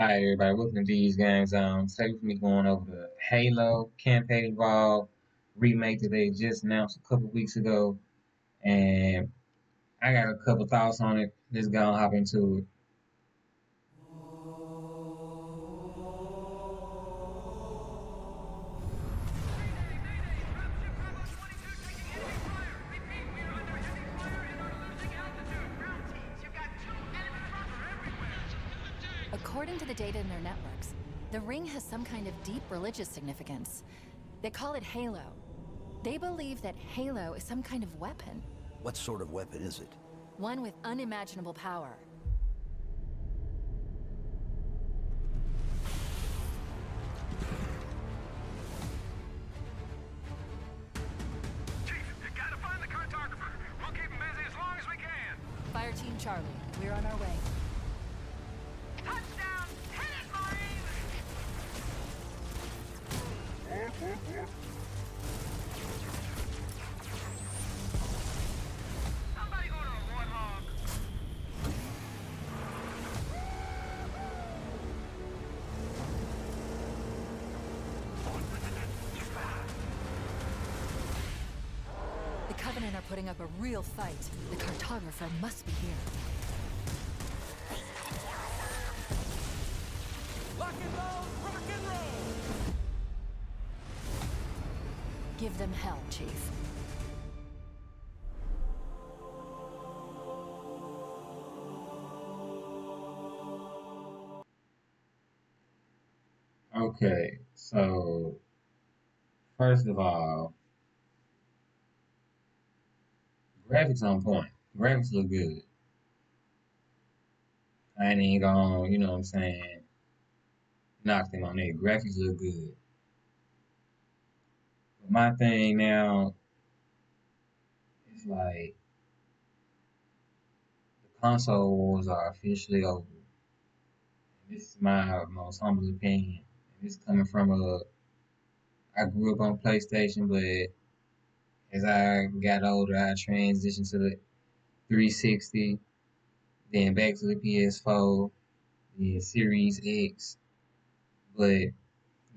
Hi everybody, welcome to these games. Today with me going over the Halo Campaign Evolved remake that they just announced a couple weeks ago, and I got a couple thoughts on it. Let's go and hop into it. According to the data in their networks, the ring has some kind of deep religious significance. They call it Halo. They believe that Halo is some kind of weapon. What sort of weapon is it? One with unimaginable power. Chief, you gotta find the cartographer. We'll keep him busy as long as we can. Fire Team Charlie, we're on our way. Touchdown! Hit it, Marines! Somebody order a warthog. The Covenant are putting up a real fight. The cartographer must be here. Lock and roll, rock and roll! Give them hell, Chief. Okay, so first of all, graphics on point. Graphics look good. I ain't even gonna, you know what I'm saying, knock them on that. Graphics look good. But my thing now is like the console wars are officially over. This is my most humble opinion. And this coming from I grew up on PlayStation, but as I got older, I transitioned to the 360, then back to the PS4, the Series X. But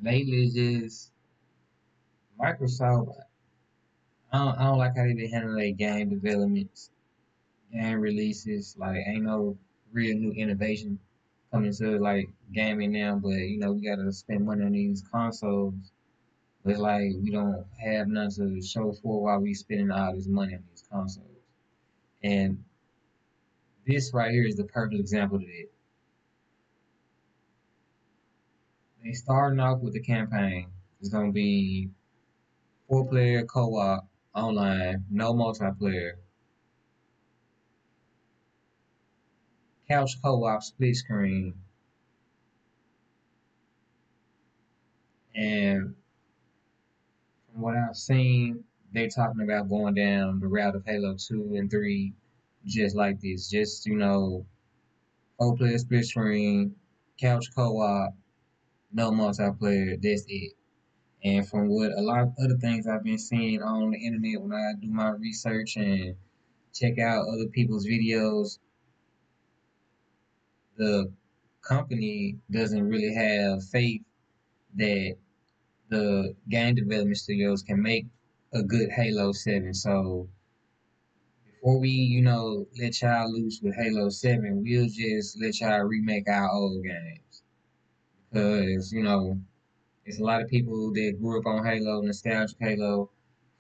lately, it's just Microsoft. I don't like how they been handling their game developments, game releases. Like, ain't no real new innovation coming to like gaming now. But we gotta spend money on these consoles. But it's like we don't have none to show for why we spending all this money on these consoles. And this right here is the perfect example of it. They starting off with the campaign. It's gonna be 4-player co-op online, no multiplayer. Couch co-op split screen. And from what I've seen, they're talking about going down the route of Halo 2 and 3 just like this. Just, 4-player split screen, couch co-op, no multiplayer, that's it. And from what a lot of other things I've been seeing on the internet when I do my research and check out other people's videos, the company doesn't really have faith that the game development studios can make a good Halo 7. So before we, let y'all loose with Halo 7, we'll just let y'all remake our old games. Because, it's a lot of people that grew up on Halo, nostalgic Halo,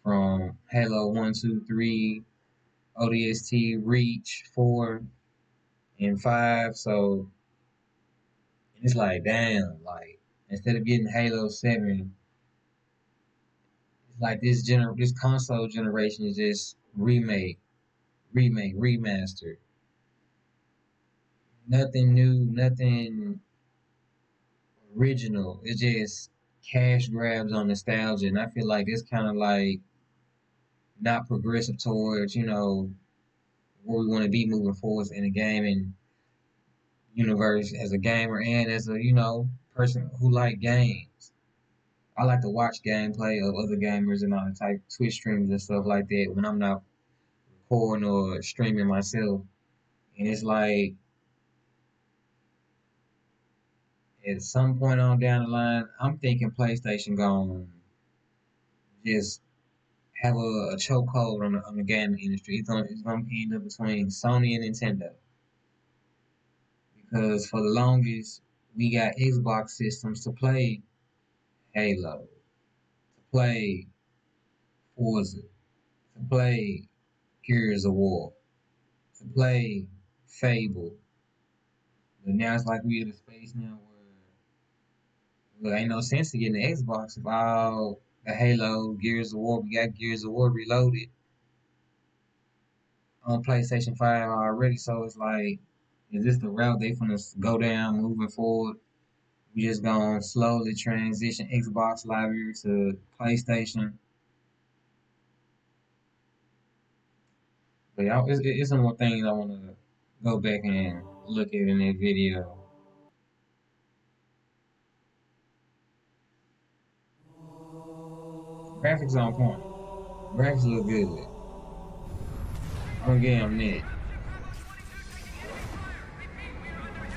from Halo 1, 2, 3, ODST, Reach, 4, and 5. So it's like, damn, like, instead of getting Halo 7, it's like this console generation is just remaster. Nothing new, nothing original. It's just cash grabs on nostalgia, and I feel like it's kind of like not progressive towards where we want to be moving forward in the gaming universe as a gamer and as a person who like games. I like to watch gameplay of other gamers and all the type Twitch streams and stuff like that when I'm not recording or streaming myself. And it's like at some point on down the line, I'm thinking PlayStation gonna just have a chokehold on the gaming industry. It's gonna end up between Sony and Nintendo because for the longest we got Xbox systems to play Halo, to play Forza, to play Gears of War, to play Fable. But now it's like we in a space now where there ain't no sense to getting the Xbox if all the Halo, Gears of War, we got Gears of War Reloaded on PlayStation 5 already. So it's like, is this the route they finna go down moving forward? We just gonna slowly transition Xbox library to PlayStation. But yeah, it's some more things I wanna go back and look at in that video. Graphics on point. Graphics look good. I'm gonna give them that.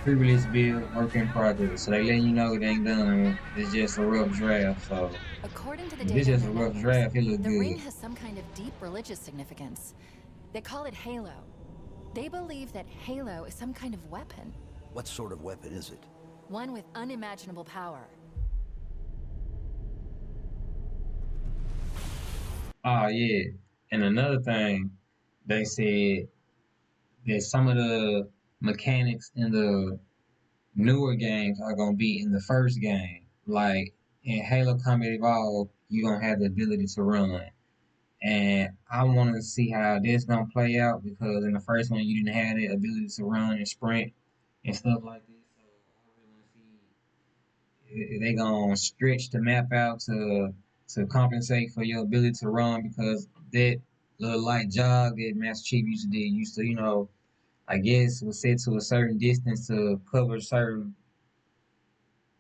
Pre-release build, work in progress. So they letting you know it ain't done. It's just a rough draft. So According to the if it's data in just a their rough networks, draft, it look the ring good. has some kind of deep religious significance. They call it Halo. They believe that Halo is some kind of weapon. What sort of weapon is it? One with unimaginable power. Oh yeah. And another thing, they said that some of the mechanics in the newer games are gonna be in the first game. Like in Halo Combat Evolved, you're gonna have the ability to run. And I want to see how this gonna play out because in the first one you didn't have the ability to run and sprint and stuff like this. So I really want to see if they gonna stretch the map out to compensate for your ability to run because that little light jog that Master Chief used to I guess was set to a certain distance to cover a certain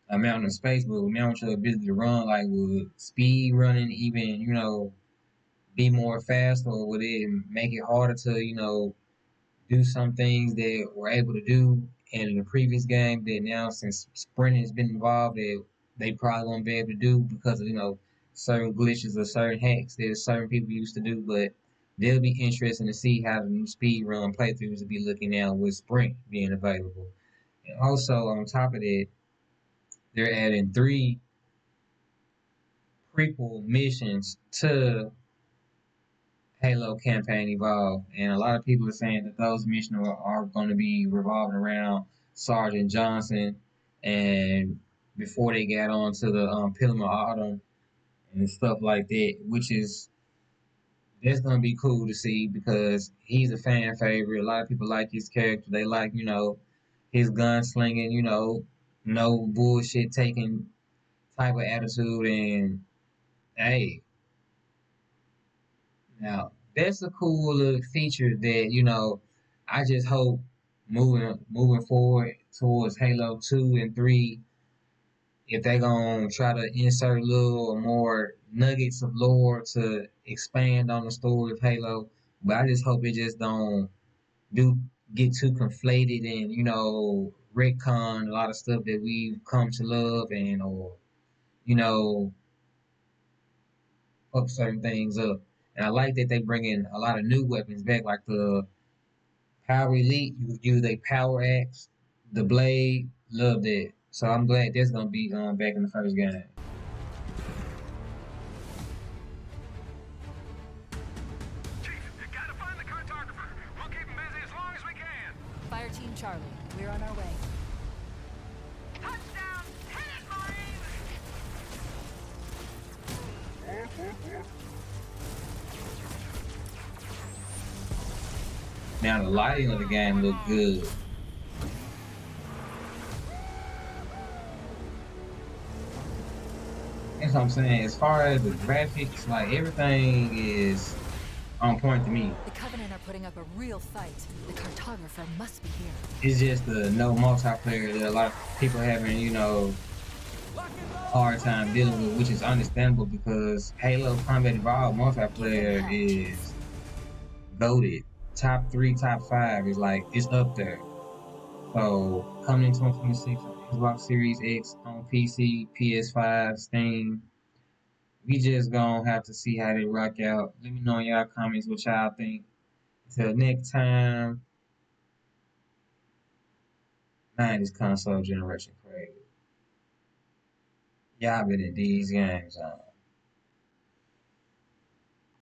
amount of space, but now with your ability to run, like would speed running even be more fast, or would it make it harder to do some things that we're able to do in the previous game that now since sprinting has been involved that they probably won't be able to do because of certain glitches or certain hacks that certain people used to do, but they'll be interesting to see how the new speed run playthroughs will be looking now with sprint being available. And also on top of that, they're adding 3 prequel missions to Halo Campaign Evolved, and a lot of people are saying that those missions are going to be revolving around Sergeant Johnson, and before they got on to the Pillar of Autumn and stuff like that, which is that's going to be cool to see because he's a fan favorite. A lot of people like his character. They like his gunslinging, no bullshit taking type of attitude, and hey, now that's a cool little feature that I just hope moving forward towards Halo 2 and 3, if they gonna try to insert little or more nuggets of lore to expand on the story of Halo. But I just hope it just don't do get too conflated and retcon a lot of stuff that we've come to love and or you know fuck certain things up. And I like that they bring in a lot of new weapons back, like the Power Elite. You could use a Power Axe, the Blade. Love that. So I'm glad that's gonna be back in the first game. Chief, you gotta find the cartographer. We'll keep him busy as long as we can. Fire Team Charlie, we're on our way. Touchdown! Hit it, Marines! Now the lighting of the game look good. That's what I'm saying. As far as the graphics, like everything is on point to me. The Covenant are putting up a real fight. The cartographer must be here. It's just the no multiplayer that a lot of people having, hard time dealing with, which is understandable because Halo Combat Evolved multiplayer is goated. Top 3, top 5 is like it's up there. So coming in 2026, Xbox Series X on PC, PS5, Steam. We just gonna have to see how they rock out. Let me know in y'all comments what y'all think. Until next time, man, this console generation crazy. Y'all been in these games.